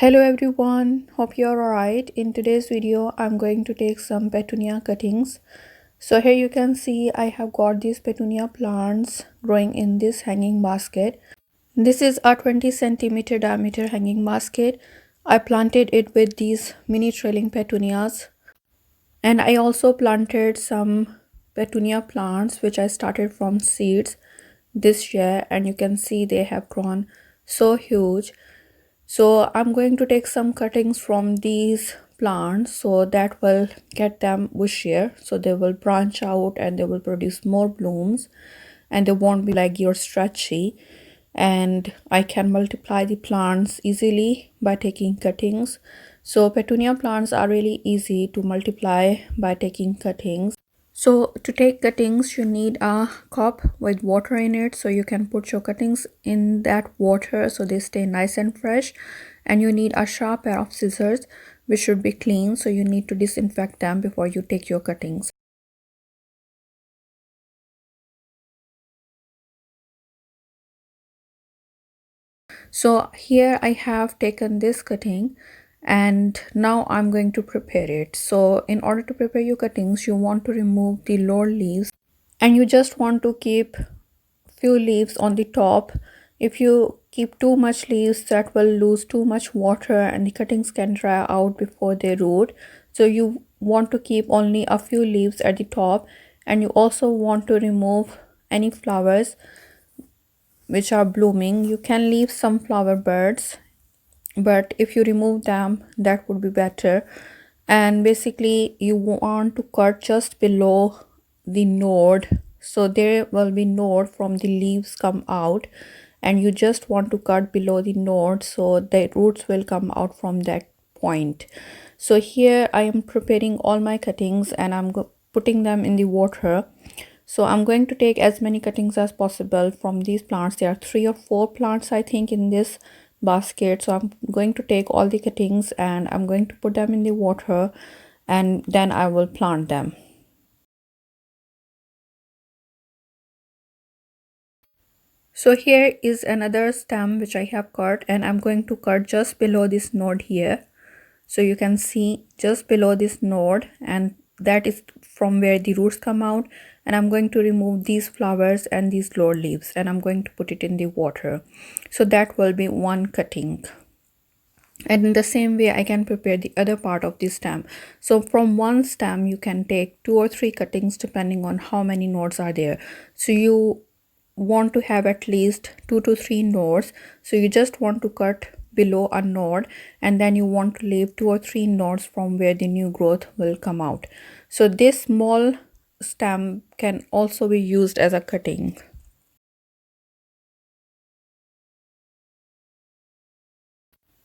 Hello everyone, hope you're alright. In today's video, I'm going to take some petunia cuttings. So here you can see I have got these petunia plants growing in this hanging basket. This is a 20 centimeter diameter hanging basket. I planted it with these mini trailing petunias, and I also planted some petunia plants which I started from seeds this year, and you can see they have grown so huge. So I'm going to take some cuttings from these plants so that will get them bushier, so they will branch out and they will produce more blooms and they won't be like your stretchy, and I can multiply the plants easily by taking cuttings. So petunia plants are really easy to multiply by taking cuttings. So to take cuttings, you need a cup with water in it, so you can put your cuttings in that water so they stay nice and fresh. And you need a sharp pair of scissors which should be clean, so you need to disinfect them before you take your cuttings. So here I have taken this cutting and now I'm going to prepare it. So in order to prepare your cuttings, you want to remove the lower leaves and you just want to keep few leaves on the top. If you keep too much leaves, that will lose too much water and the cuttings can dry out before they root. So you want to keep only a few leaves at the top, and you also want to remove any flowers which are blooming. You can leave some flower buds, but if you remove them, that would be better. And basically you want to cut just below the node, so there will be node from the leaves come out, and you just want to cut below the node so the roots will come out from that point. So here I am preparing all my cuttings and I'm putting them in the water. So I'm going to take as many cuttings as possible from these plants. There are 3 or 4 plants I think in this basket. So I'm going to take all the cuttings and I'm going to put them in the water and then I will plant them. So here is another stem which I have cut, and I'm going to cut just below this node here. So you can see just below this node, and that is from where the roots come out. And I'm going to remove these flowers and these lower leaves and I'm going to put it in the water. So that will be one cutting. And in the same way I can prepare the other part of the stem. So from one stem you can take 2 or 3 cuttings depending on how many nodes are there. So you want to have at least 2 to 3 nodes, so you just want to cut below a node and then you want to leave 2 or 3 nodes from where the new growth will come out. So this small stem can also be used as a cutting.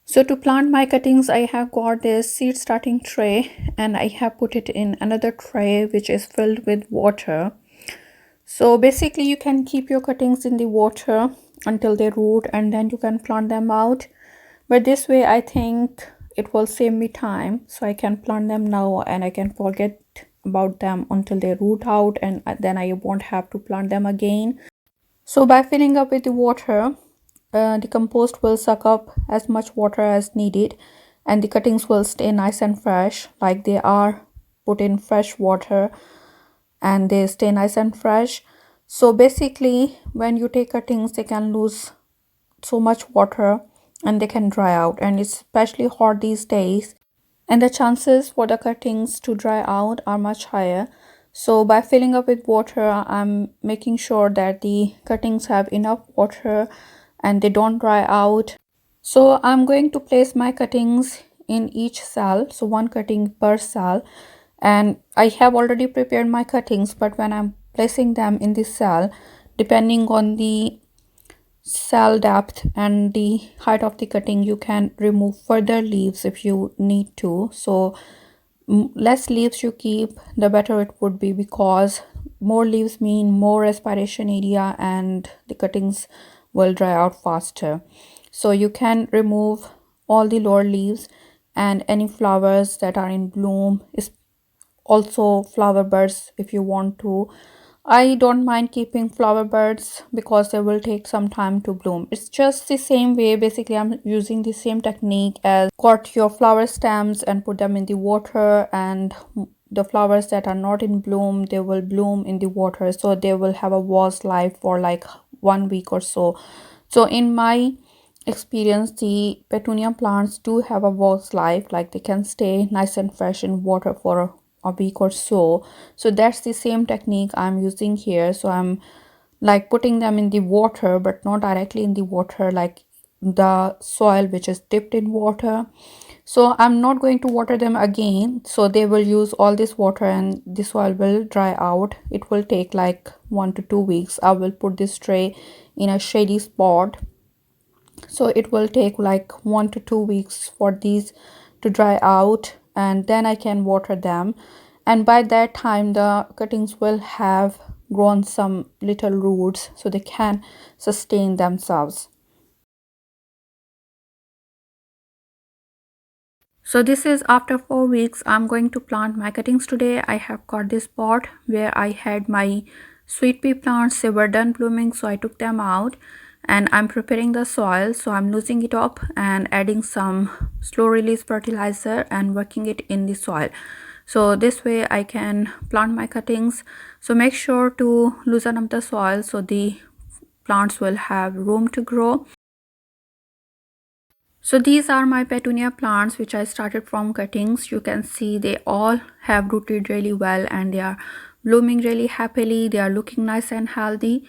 So to plant my cuttings, I have got this seed starting tray and I have put it in another tray which is filled with water. So basically you can keep your cuttings in the water until they root and then you can plant them out. But this way I think it will save me time, so I can plant them now and I can forget about them until they root out, and then I won't have to plant them again. So by filling up with the water, the compost will suck up as much water as needed and the cuttings will stay nice and fresh, like they are put in fresh water and they stay nice and fresh. So basically when you take cuttings, they can lose so much water and they can dry out, and it's especially hot these days and the chances for the cuttings to dry out are much higher. So by filling up with water, I'm making sure that the cuttings have enough water and they don't dry out. So I'm going to place my cuttings in each cell, so one cutting per cell, and I have already prepared my cuttings, but when I'm placing them in this cell, depending on the cell depth and the height of the cutting, you can remove further leaves if you need to. So less leaves you keep, the better it would be, because more leaves mean more respiration area and the cuttings will dry out faster. So you can remove all the lower leaves and any flowers that are in bloom, is also flower buds if you want to. I don't mind keeping flower buds because they will take some time to bloom. It's just the same way. Basically, I'm using the same technique as cut your flower stems and put them in the water, and the flowers that are not in bloom, they will bloom in the water. So they will have a vase life for like 1 week or so. So in my experience, the petunia plants do have a vase life, like they can stay nice and fresh in water for a week or so. So that's the same technique I'm using here. So I'm like putting them in the water, but not directly in the water, like the soil which is dipped in water. So I'm not going to water them again, so they will use all this water and the soil will dry out. It will take like 1 to 2 weeks. I will put this tray in a shady spot, so it will take like 1 to 2 weeks for these to dry out, and then I can water them. And by that time the cuttings will have grown some little roots, so they can sustain themselves. So this is after 4 weeks. I'm going to plant my cuttings today. I have got this pot where I had my sweet pea plants. They were done blooming, so I took them out and I'm preparing the soil. So I'm loosening it up and adding some slow release fertilizer and working it in the soil. So this way I can plant my cuttings. So make sure to loosen up the soil so the plants will have room to grow. So these are my petunia plants which I started from cuttings. You can see they all have rooted really well and they are blooming really happily. They are looking nice and healthy.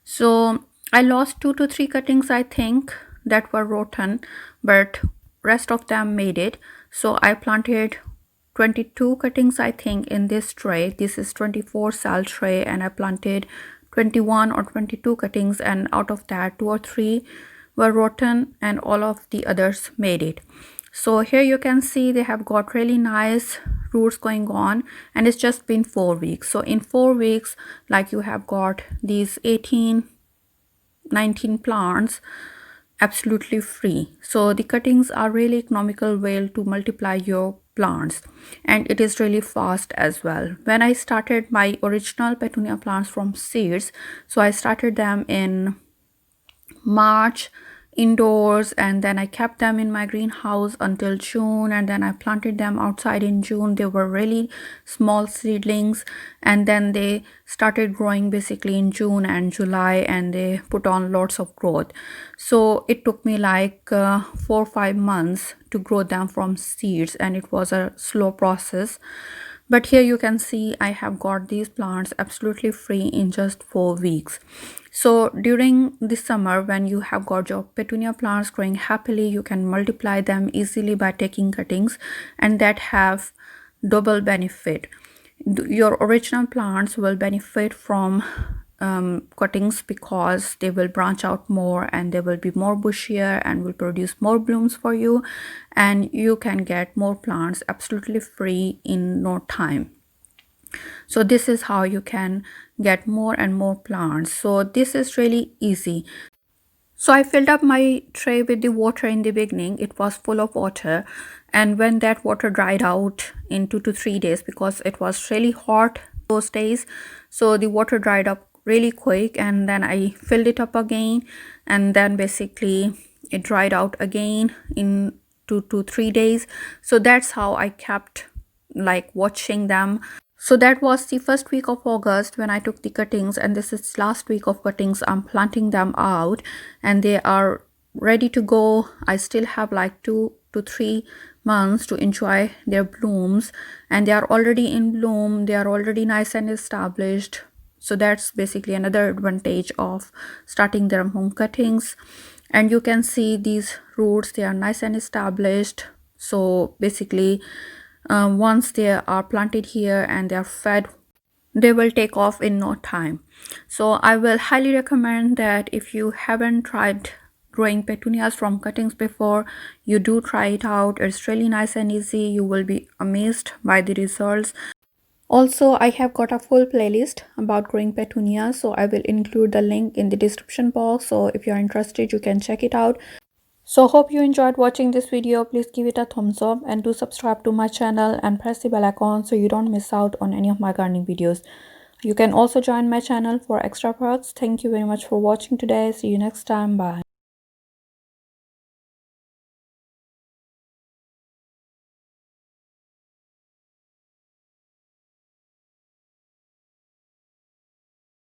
So I lost 2 to 3 cuttings, I think, that were rotten, but rest of them made it. So I planted 22 cuttings, I think, in this tray. This is 24 cell tray and I planted 21 or 22 cuttings, and out of that 2 or 3 were rotten and all of the others made it. So here you can see they have got really nice roots going on, and it's just been 4 weeks. So in 4 weeks, like, you have got these 18-19 plants absolutely free. So the cuttings are really economical way to multiply your plants, and it is really fast as well. When I started my original petunia plants from seeds, so I started them in March indoors, and then I kept them in my greenhouse until June, and then I planted them outside in June. They were really small seedlings, and then they started growing basically in June and July, and they put on lots of growth. So it took me like 4 or 5 months to grow them from seeds, and it was a slow process. But here you can see I have got these plants absolutely free in just 4 weeks. So during the summer, when you have got your petunia plants growing happily, you can multiply them easily by taking cuttings, and that have double benefit. Your original plants will benefit from cuttings because they will branch out more and they will be more bushier and will produce more blooms for you, and you can get more plants absolutely free in no time. So this is how you can get more and more plants. So this is really easy. So I filled up my tray with the water in the beginning. It was full of water, and when that water dried out in 2 to 3 days, because it was really hot those days, so the water dried up really quick, and then I filled it up again, and then basically it dried out again in 2 to 3 days. So that's how I kept like watching them. So that was the first week of August when I took the cuttings, and this is last week of cuttings. I'm planting them out and they are ready to go. I still have like 2 to 3 months to enjoy their blooms, and they are already in bloom. They are already nice and established. So that's basically another advantage of starting them from cuttings. And you can see these roots, they are nice and established. So basically once they are planted here and they are fed, they will take off in no time. So I will highly recommend that if you haven't tried growing petunias from cuttings before, you do try it out. It's really nice and easy. You will be amazed by the results. Also, I have got a full playlist about growing petunias, so I will include the link in the description box. So if you're interested, you can check it out. So hope you enjoyed watching this video. Please give it a thumbs up and do subscribe to my channel and press the bell icon so you don't miss out on any of my gardening videos. You can also join my channel for extra products. Thank you very much for watching today. See you next time. Bye.